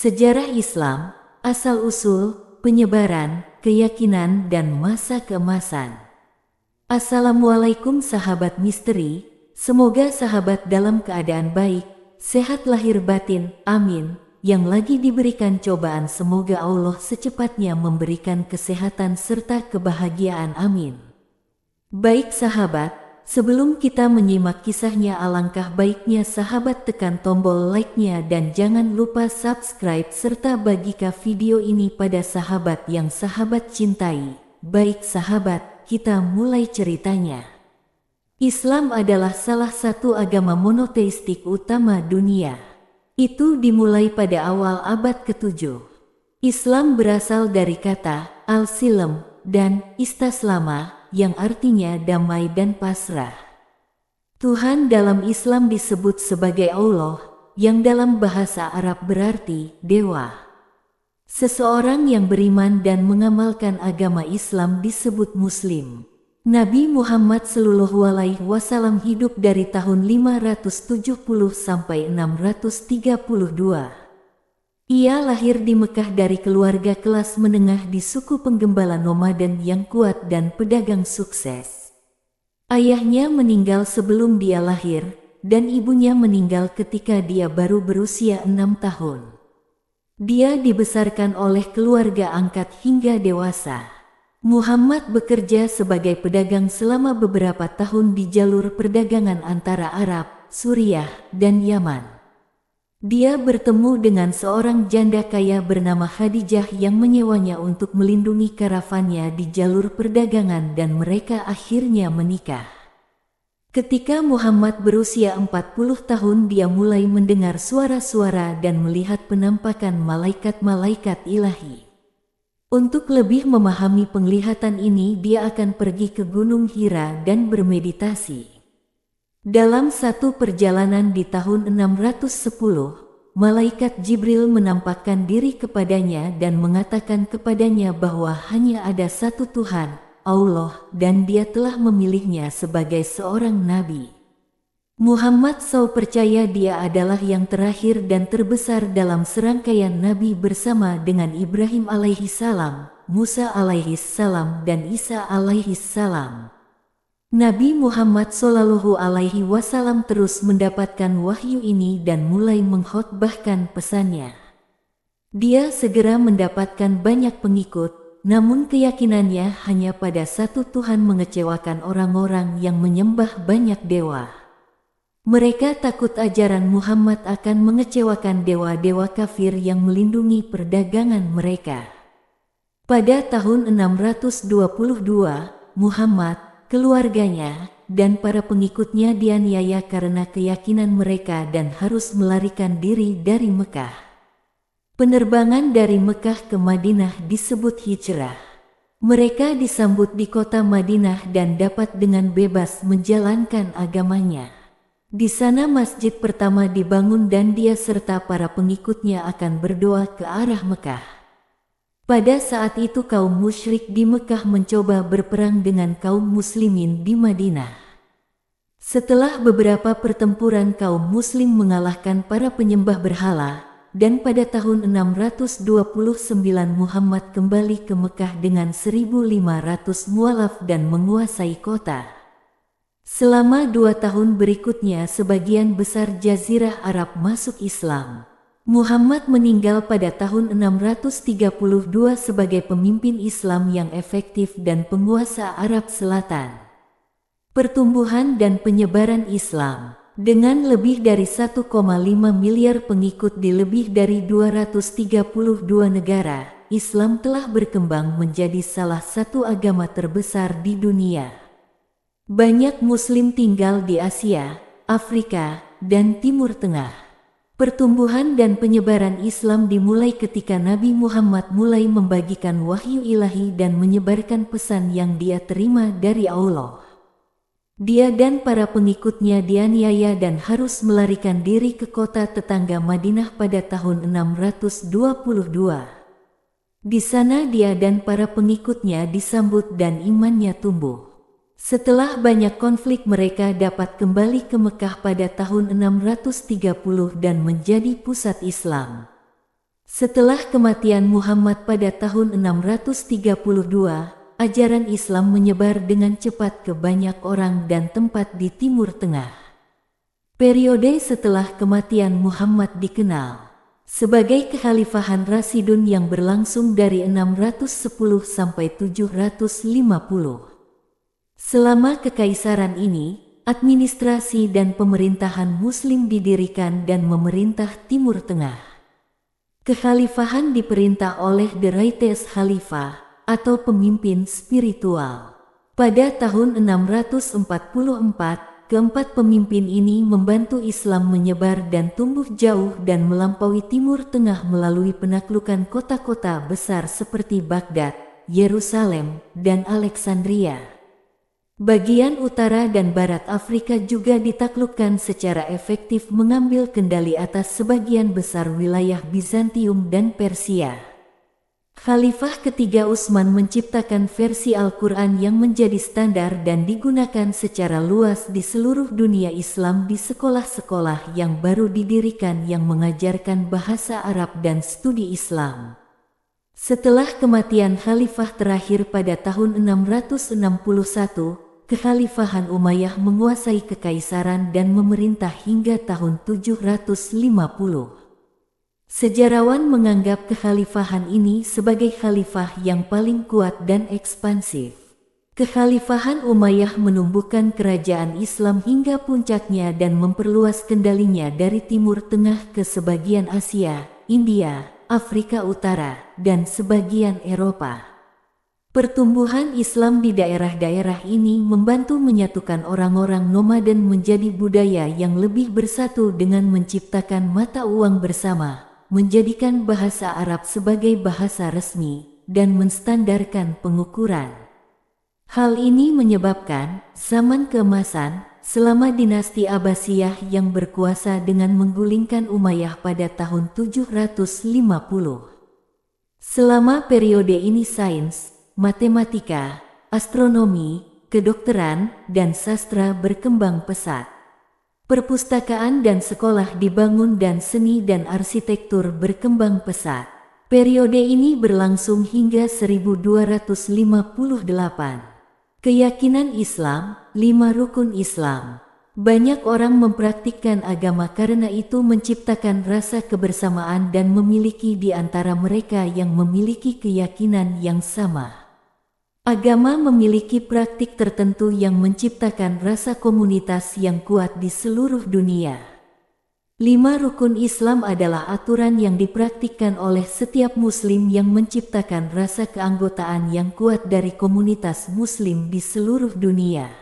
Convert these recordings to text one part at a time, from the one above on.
Sejarah Islam, asal-usul, penyebaran, keyakinan dan masa keemasan. Assalamualaikum sahabat misteri, semoga sahabat dalam keadaan baik, sehat lahir batin, amin. Yang lagi diberikan cobaan semoga Allah secepatnya memberikan kesehatan serta kebahagiaan, amin. Baik sahabat, sebelum kita menyimak kisahnya, alangkah baiknya sahabat tekan tombol like-nya dan jangan lupa subscribe serta bagikan video ini pada sahabat yang sahabat cintai. Baik sahabat, kita mulai ceritanya. Islam adalah salah satu agama monoteistik utama dunia. Itu dimulai pada awal abad ke-7. Islam berasal dari kata al-silm dan istaslama yang artinya damai dan pasrah. Tuhan dalam Islam disebut sebagai Allah, yang dalam bahasa Arab berarti dewa. Seseorang yang beriman dan mengamalkan agama Islam disebut Muslim. Nabi Muhammad SAW hidup dari tahun 570 sampai 632. Ia lahir di Mekah dari keluarga kelas menengah di suku penggembala nomaden yang kuat dan pedagang sukses. Ayahnya meninggal sebelum dia lahir, dan ibunya meninggal ketika dia baru berusia 6 tahun. Dia dibesarkan oleh keluarga angkat hingga dewasa. Muhammad bekerja sebagai pedagang selama beberapa tahun di jalur perdagangan antara Arab, Suriah, dan Yaman. Dia bertemu dengan seorang janda kaya bernama Khadijah yang menyewanya untuk melindungi karavannya di jalur perdagangan dan mereka akhirnya menikah. Ketika Muhammad berusia 40 tahun dia mulai mendengar suara-suara dan melihat penampakan malaikat-malaikat ilahi. Untuk lebih memahami penglihatan ini dia akan pergi ke Gunung Hira dan bermeditasi. Dalam satu perjalanan di tahun 610, malaikat Jibril menampakkan diri kepadanya dan mengatakan kepadanya bahwa hanya ada satu Tuhan, Allah, dan dia telah memilihnya sebagai seorang nabi. Muhammad SAW percaya dia adalah yang terakhir dan terbesar dalam serangkaian nabi bersama dengan Ibrahim alaihissalam, Musa alaihissalam, dan Isa alaihissalam. Nabi Muhammad SAW terus mendapatkan wahyu ini dan mulai mengkhotbahkan pesannya. Dia segera mendapatkan banyak pengikut, namun keyakinannya hanya pada satu Tuhan mengecewakan orang-orang yang menyembah banyak dewa. Mereka takut ajaran Muhammad akan mengecewakan dewa-dewa kafir yang melindungi perdagangan mereka. Pada tahun 622, Muhammad, keluarganya, dan para pengikutnya dianiaya karena keyakinan mereka dan harus melarikan diri dari Mekah. Penerbangan dari Mekah ke Madinah disebut hijrah. Mereka disambut di kota Madinah dan dapat dengan bebas menjalankan agamanya. Di sana masjid pertama dibangun dan dia serta para pengikutnya akan berdoa ke arah Mekah. Pada saat itu kaum musyrik di Mekah mencoba berperang dengan kaum muslimin di Madinah. Setelah beberapa pertempuran kaum muslim mengalahkan para penyembah berhala, dan pada tahun 629 Muhammad kembali ke Mekah dengan 1.500 mualaf dan menguasai kota. Selama 2 tahun berikutnya sebagian besar jazirah Arab masuk Islam. Muhammad meninggal pada tahun 632 sebagai pemimpin Islam yang efektif dan penguasa Arab Selatan. Pertumbuhan dan penyebaran Islam. Dengan lebih dari 1,5 miliar pengikut di lebih dari 232 negara, Islam telah berkembang menjadi salah satu agama terbesar di dunia. Banyak Muslim tinggal di Asia, Afrika, dan Timur Tengah. Pertumbuhan dan penyebaran Islam dimulai ketika Nabi Muhammad mulai membagikan wahyu ilahi dan menyebarkan pesan yang dia terima dari Allah. Dia dan para pengikutnya dianiaya dan harus melarikan diri ke kota tetangga Madinah pada tahun 622. Di sana dia dan para pengikutnya disambut dan imannya tumbuh. Setelah banyak konflik mereka dapat kembali ke Mekah pada tahun 630 dan menjadi pusat Islam. Setelah kematian Muhammad pada tahun 632, ajaran Islam menyebar dengan cepat ke banyak orang dan tempat di Timur Tengah. Periode setelah kematian Muhammad dikenal sebagai Kekhalifahan Rasyidun yang berlangsung dari 610 sampai 750. Selama kekaisaran ini, administrasi dan pemerintahan Muslim didirikan dan memerintah Timur Tengah. Kekhalifahan diperintah oleh The Righteous Khalifah atau pemimpin spiritual. Pada tahun 644, keempat pemimpin ini membantu Islam menyebar dan tumbuh jauh dan melampaui Timur Tengah melalui penaklukan kota-kota besar seperti Baghdad, Yerusalem, dan Alexandria. Bagian utara dan barat Afrika juga ditaklukkan secara efektif, mengambil kendali atas sebagian besar wilayah Bizantium dan Persia. Khalifah ketiga Utsman menciptakan versi Al-Quran yang menjadi standar dan digunakan secara luas di seluruh dunia Islam di sekolah-sekolah yang baru didirikan yang mengajarkan bahasa Arab dan studi Islam. Setelah kematian Khalifah terakhir pada tahun 661, Kekhalifahan Umayyah menguasai kekaisaran dan memerintah hingga tahun 750. Sejarawan menganggap kekhalifahan ini sebagai khalifah yang paling kuat dan ekspansif. Kekhalifahan Umayyah menumbuhkan kerajaan Islam hingga puncaknya dan memperluas kendalinya dari Timur Tengah ke sebagian Asia, India, Afrika Utara, dan sebagian Eropa. Pertumbuhan Islam di daerah-daerah ini membantu menyatukan orang-orang nomaden menjadi budaya yang lebih bersatu dengan menciptakan mata uang bersama, menjadikan bahasa Arab sebagai bahasa resmi, dan menstandarkan pengukuran. Hal ini menyebabkan zaman keemasan selama dinasti Abbasiyah yang berkuasa dengan menggulingkan Umayyah pada tahun 750. Selama periode ini sains, matematika, astronomi, kedokteran, dan sastra berkembang pesat. Perpustakaan dan sekolah dibangun dan seni dan arsitektur berkembang pesat. Periode ini berlangsung hingga 1258. Keyakinan Islam, 5 rukun Islam. Banyak orang mempraktikkan agama karena itu menciptakan rasa kebersamaan dan memiliki di antara mereka yang memiliki keyakinan yang sama. Agama memiliki praktik tertentu yang menciptakan rasa komunitas yang kuat di seluruh dunia. 5 rukun Islam adalah aturan yang dipraktikkan oleh setiap Muslim yang menciptakan rasa keanggotaan yang kuat dari komunitas Muslim di seluruh dunia.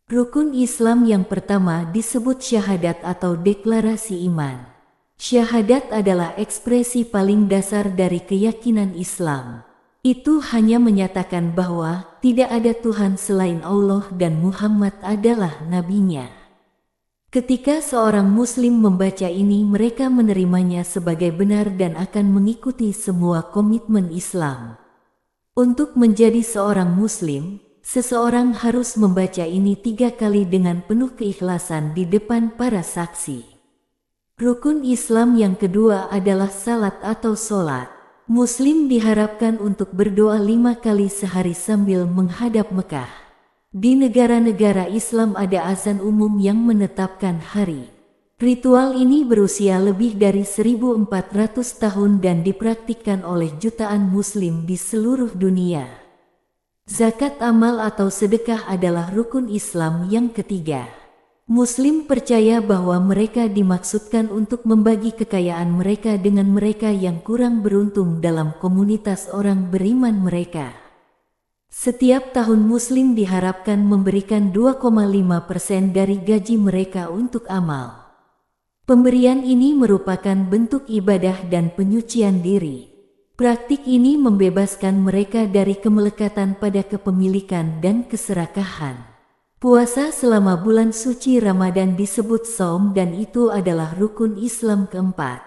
Rukun Islam yang pertama disebut syahadat atau deklarasi iman. Syahadat adalah ekspresi paling dasar dari keyakinan Islam. Itu hanya menyatakan bahwa tidak ada Tuhan selain Allah dan Muhammad adalah nabinya. Ketika seorang Muslim membaca ini, mereka menerimanya sebagai benar dan akan mengikuti semua komitmen Islam. Untuk menjadi seorang Muslim, seseorang harus membaca ini 3 kali dengan penuh keikhlasan di depan para saksi. Rukun Islam yang kedua adalah salat atau sholat. Muslim diharapkan untuk berdoa 5 kali sehari sambil menghadap Mekah. Di negara-negara Islam ada azan umum yang menetapkan hari. Ritual ini berusia lebih dari 1400 tahun dan dipraktikkan oleh jutaan Muslim di seluruh dunia. Zakat amal atau sedekah adalah rukun Islam yang ketiga. Muslim percaya bahwa mereka dimaksudkan untuk membagi kekayaan mereka dengan mereka yang kurang beruntung dalam komunitas orang beriman mereka. Setiap tahun Muslim diharapkan memberikan 2,5% dari gaji mereka untuk amal. Pemberian ini merupakan bentuk ibadah dan penyucian diri. Praktik ini membebaskan mereka dari kemelekatan pada kepemilikan dan keserakahan. Puasa selama bulan suci Ramadan disebut shaum dan itu adalah rukun Islam keempat.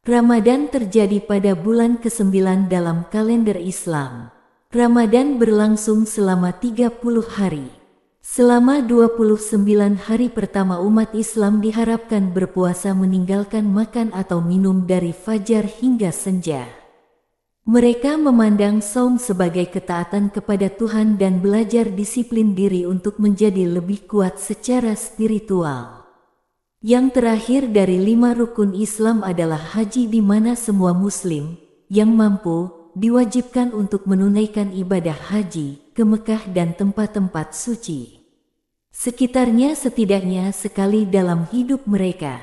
Ramadan terjadi pada bulan ke-9 dalam kalender Islam. Ramadan berlangsung selama 30 hari. Selama 29 hari pertama umat Islam diharapkan berpuasa meninggalkan makan atau minum dari fajar hingga senja. Mereka memandang saum sebagai ketaatan kepada Tuhan dan belajar disiplin diri untuk menjadi lebih kuat secara spiritual. Yang terakhir dari 5 rukun Islam adalah haji, di mana semua muslim yang mampu diwajibkan untuk menunaikan ibadah haji ke Mekah dan tempat-tempat suci sekitarnya setidaknya sekali dalam hidup mereka.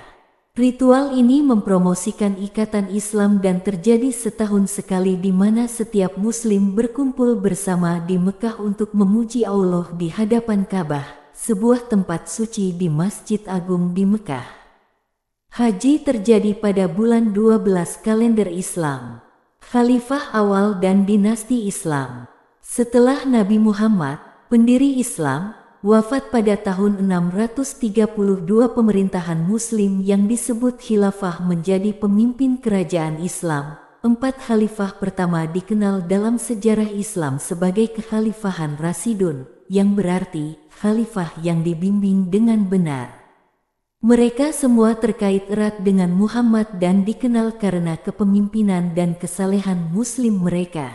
Ritual ini mempromosikan ikatan Islam dan terjadi setahun sekali, di mana setiap muslim berkumpul bersama di Mekah untuk memuji Allah di hadapan Ka'bah, sebuah tempat suci di Masjid Agung di Mekah. Haji terjadi pada bulan 12 kalender Islam. Khalifah awal dan dinasti Islam. Setelah Nabi Muhammad, pendiri Islam, wafat pada tahun 632, pemerintahan muslim yang disebut khilafah menjadi pemimpin kerajaan Islam. 4 khalifah pertama dikenal dalam sejarah Islam sebagai kekhalifahan Rasidun, yang berarti khalifah yang dibimbing dengan benar. Mereka semua terkait erat dengan Muhammad dan dikenal karena kepemimpinan dan kesalehan muslim mereka.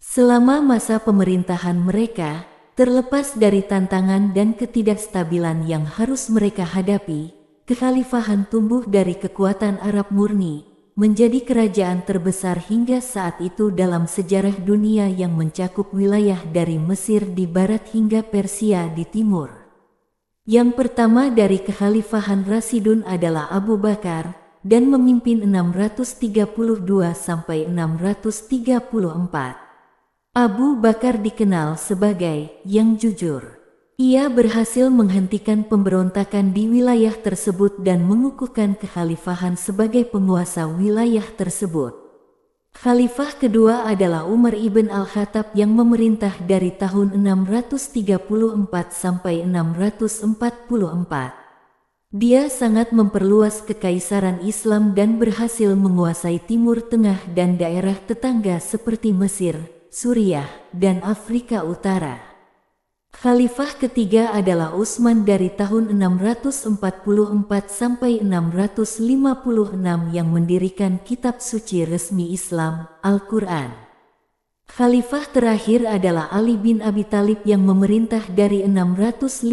Selama masa pemerintahan mereka, terlepas dari tantangan dan ketidakstabilan yang harus mereka hadapi, kekhalifahan tumbuh dari kekuatan Arab murni, menjadi kerajaan terbesar hingga saat itu dalam sejarah dunia yang mencakup wilayah dari Mesir di barat hingga Persia di timur. Yang pertama dari kekhalifahan Rasidun adalah Abu Bakar, dan memimpin 632 sampai 634. Abu Bakar dikenal sebagai yang jujur. Ia berhasil menghentikan pemberontakan di wilayah tersebut dan mengukuhkan kekhalifahan sebagai penguasa wilayah tersebut. Khalifah kedua adalah Umar ibn al-Khattab yang memerintah dari tahun 634 sampai 644. Dia sangat memperluas kekaisaran Islam dan berhasil menguasai Timur Tengah dan daerah tetangga seperti Mesir, Suriah, dan Afrika Utara. Khalifah ketiga adalah Utsman dari tahun 644 sampai 656 yang mendirikan kitab suci resmi Islam, Al-Quran. Khalifah terakhir adalah Ali bin Abi Thalib yang memerintah dari 656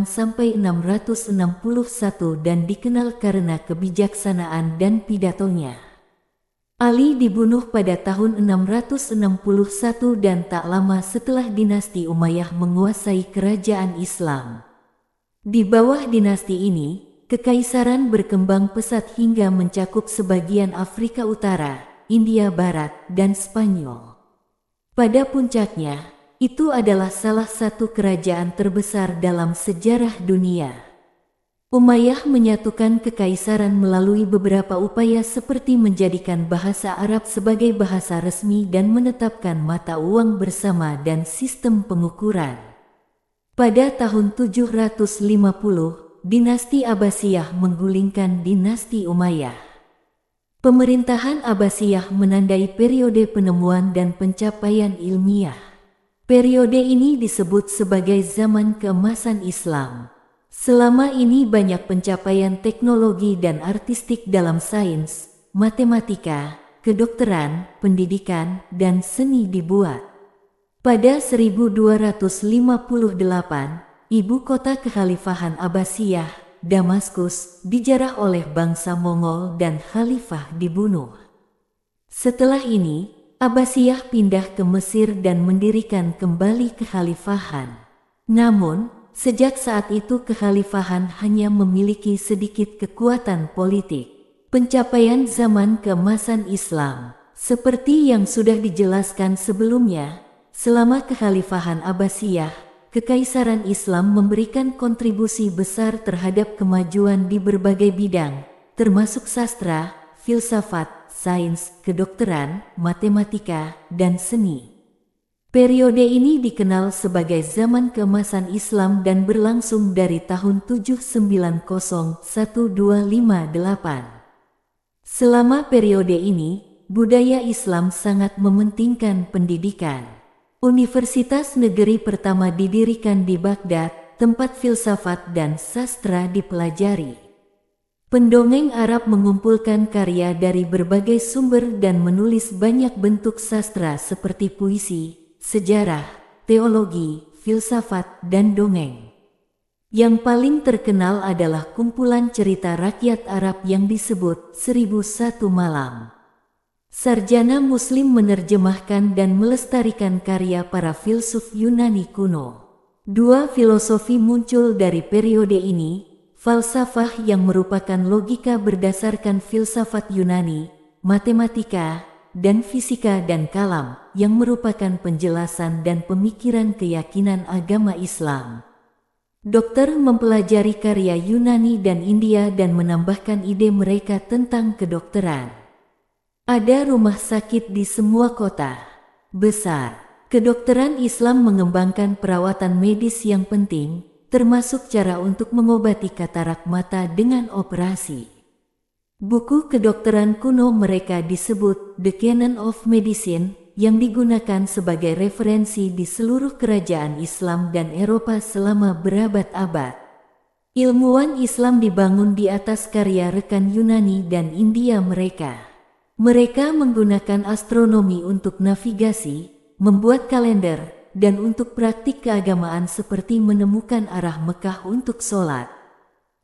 sampai 661 dan dikenal karena kebijaksanaan dan pidatonya. Ali dibunuh pada tahun 661 dan tak lama setelah dinasti Umayyah menguasai kerajaan Islam. Di bawah dinasti ini, kekaisaran berkembang pesat hingga mencakup sebagian Afrika Utara, India Barat, dan Spanyol. Pada puncaknya, itu adalah salah satu kerajaan terbesar dalam sejarah dunia. Umayyah menyatukan kekaisaran melalui beberapa upaya seperti menjadikan bahasa Arab sebagai bahasa resmi dan menetapkan mata uang bersama dan sistem pengukuran. Pada tahun 750, dinasti Abbasiyah menggulingkan dinasti Umayyah. Pemerintahan Abbasiyah menandai periode penemuan dan pencapaian ilmiah. Periode ini disebut sebagai zaman keemasan Islam. Selama ini banyak pencapaian teknologi dan artistik dalam sains, matematika, kedokteran, pendidikan, dan seni dibuat. Pada 1258, ibu kota kekhalifahan Abbasiyah, Damaskus, dijarah oleh bangsa Mongol dan khalifah dibunuh. Setelah ini, Abbasiyah pindah ke Mesir dan mendirikan kembali kekhalifahan. Namun, sejak saat itu kekhalifahan hanya memiliki sedikit kekuatan politik. Pencapaian zaman keemasan Islam, seperti yang sudah dijelaskan sebelumnya, selama kekhalifahan Abbasiyah, kekaisaran Islam memberikan kontribusi besar terhadap kemajuan di berbagai bidang, termasuk sastra, filsafat, sains, kedokteran, matematika, dan seni. Periode ini dikenal sebagai zaman keemasan Islam dan berlangsung dari tahun 790–1258. Selama periode ini, budaya Islam sangat mementingkan pendidikan. Universitas negeri pertama didirikan di Baghdad, tempat filsafat dan sastra dipelajari. Pendongeng Arab mengumpulkan karya dari berbagai sumber dan menulis banyak bentuk sastra seperti puisi, sejarah, teologi, filsafat, dan dongeng. Yang paling terkenal adalah kumpulan cerita rakyat Arab yang disebut 1001 Malam. Sarjana Muslim menerjemahkan dan melestarikan karya para filsuf Yunani kuno. Dua filosofi muncul dari periode ini, falsafah yang merupakan logika berdasarkan filsafat Yunani, matematika, dan fisika, dan kalam, yang merupakan penjelasan dan pemikiran keyakinan agama Islam. Dokter mempelajari karya Yunani dan India dan menambahkan ide mereka tentang kedokteran. Ada rumah sakit di semua kota besar. Kedokteran Islam mengembangkan perawatan medis yang penting, termasuk cara untuk mengobati katarak mata dengan operasi. Buku kedokteran kuno mereka disebut The Canon of Medicine, yang digunakan sebagai referensi di seluruh kerajaan Islam dan Eropa selama berabad-abad. Ilmuwan Islam dibangun di atas karya rekan Yunani dan India mereka. Mereka menggunakan astronomi untuk navigasi, membuat kalender, dan untuk praktik keagamaan seperti menemukan arah Mekah untuk sholat.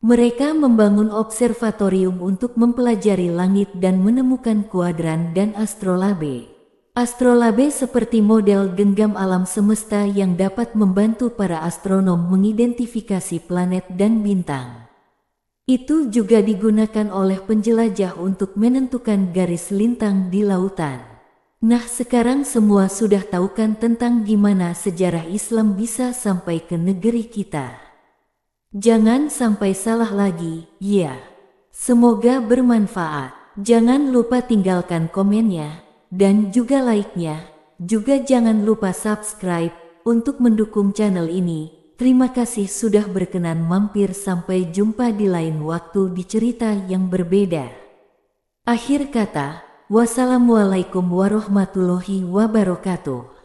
Mereka membangun observatorium untuk mempelajari langit dan menemukan kuadran dan astrolabe. Astrolabe seperti model genggam alam semesta yang dapat membantu para astronom mengidentifikasi planet dan bintang. Itu juga digunakan oleh penjelajah untuk menentukan garis lintang di lautan. Nah, sekarang semua sudah tahu kan tentang gimana sejarah Islam bisa sampai ke negeri kita. Jangan sampai salah lagi, ya. Semoga bermanfaat. Jangan lupa tinggalkan komennya dan juga like-nya. Juga jangan lupa subscribe untuk mendukung channel ini. Terima kasih sudah berkenan mampir, sampai jumpa di lain waktu di cerita yang berbeda. Akhir kata, wassalamualaikum warahmatullahi wabarakatuh.